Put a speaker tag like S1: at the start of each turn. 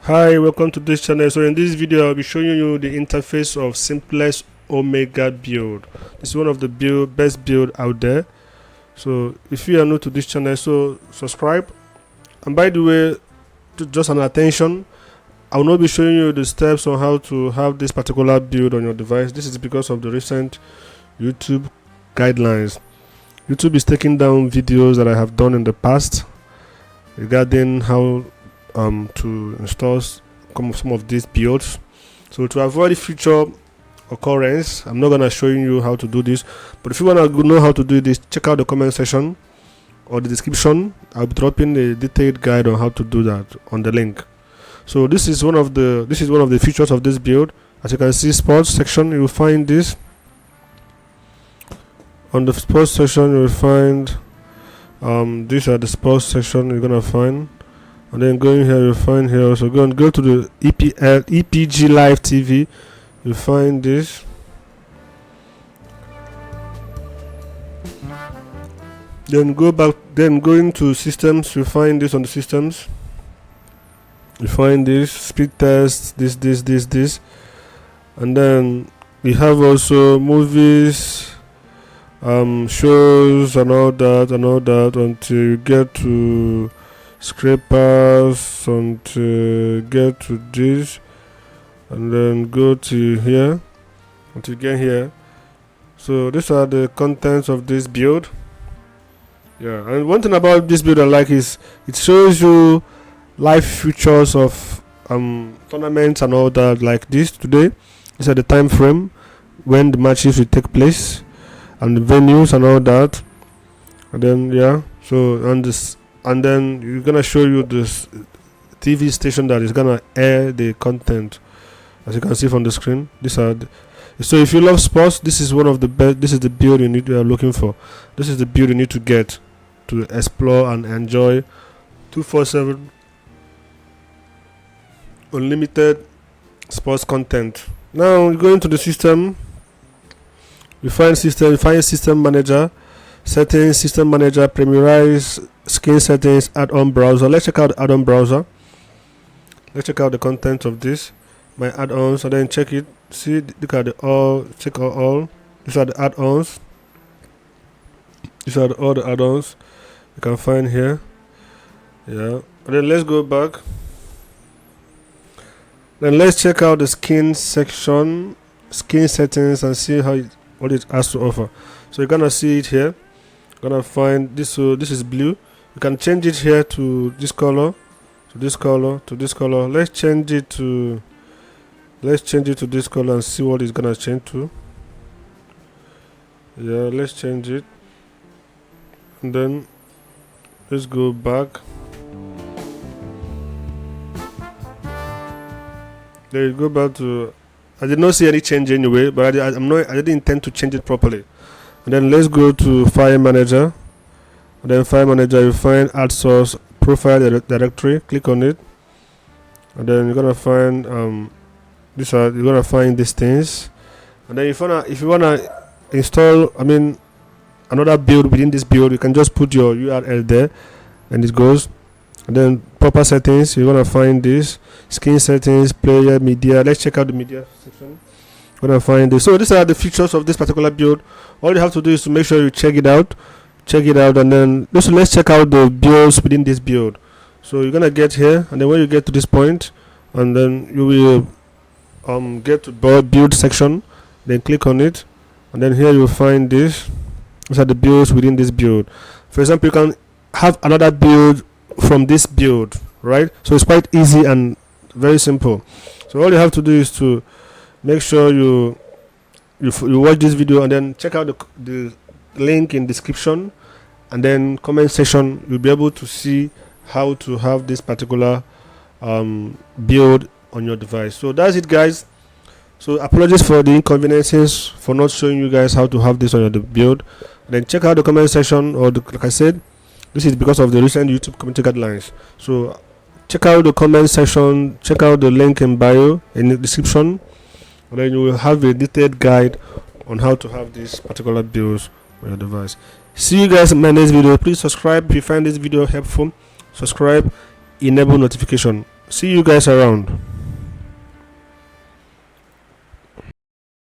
S1: Hi, welcome to this channel. So in this video I'll be showing you the interface of simplest Omega build. This is one of the best build out there. So if you are new to this channel, so subscribe. And by the way, just an attention, I will not be showing you the steps on how to have this particular build on your device. This is because of the recent YouTube guidelines. YouTube is taking down videos that I have done in the past regarding how to install some of these builds. So to avoid future occurrence, I'm not gonna show you how to do this, but if you wanna know how to do this, check out the comment section or the description. I'll be dropping a detailed guide on how to do that on the link. So this is one of the features of this build. As you can see, sports section, you will find this. On the sports section you will find these are the sports section you're gonna find. And then going here, you'll find here also. Go to the EPG Live TV. You'll find this. Then go back. Then going to systems, you'll find this on the systems. You find this speed test. This. And then we have also movies, shows, and all that until you get to scrapers, and get to this, and then go to here until you get here. So these are the contents of this build. Yeah, and one thing about this build I like is it shows you live features of tournaments and all that, like this today. These are the time frame when the matches will take place and the venues and all that. And then yeah, so and then you're gonna show you this TV station that is gonna air the content, as you can see from the screen. So if you love sports, this is one of the best. This is the build you are looking for. This is the build you need to get to explore and enjoy 247 unlimited sports content. Now you go into the system. You find system manager, settings, system manager, premierize, skin settings, add-on browser. Let's check out the add-on browser. Let's check out the content of this, my add-ons, and then check it. See, look at the all. Check out all. These are the add-ons. These are all the add-ons you can find here. Yeah. And then let's go back. Then let's check out the skin section, skin settings, and see what it has to offer. So you're gonna see it here. You're gonna find this. So this is blue. You can change it here to this color, to this color, to this color. Let's change it to this color and see what it's gonna change to. Yeah, let's change it. And then let's go back. There you go back to. I did not see any change anyway, but I didn't intend to change it properly. And then let's go to file manager. And then file manager, you find add source profile directory. Click on it, and then you're gonna find you're gonna find these things. And then if you wanna install, another build within this build, you can just put your URL there, and it goes. And then proper settings, you're gonna find this skin settings, player, media. Let's check out the media section. You're gonna find this. So these are the features of this particular build. All you have to do is to make sure you check it out, and then let's check out the builds within this build. So you're gonna get here, and then when you get to this point, and then you will get to build section, then click on it, and then here you'll find this. These are the builds within this build. For example, you can have another build from this build, right? So it's quite easy and very simple. So all you have to do is to make sure you watch this video, and then check out the link in description, and then comment section. You'll be able to see how to have this particular build on your device. So that's it, guys. So apologies for the inconveniences for not showing you guys how to have this on your build. And then check out the comment section, or like I said, this is because of the recent YouTube community guidelines. So check out the comment section, check out the link in bio in the description, and then you will have a detailed guide on how to have these particular builds on your device. See you guys in my next video. Please subscribe if you find this video helpful. Subscribe, enable notification. See you guys around.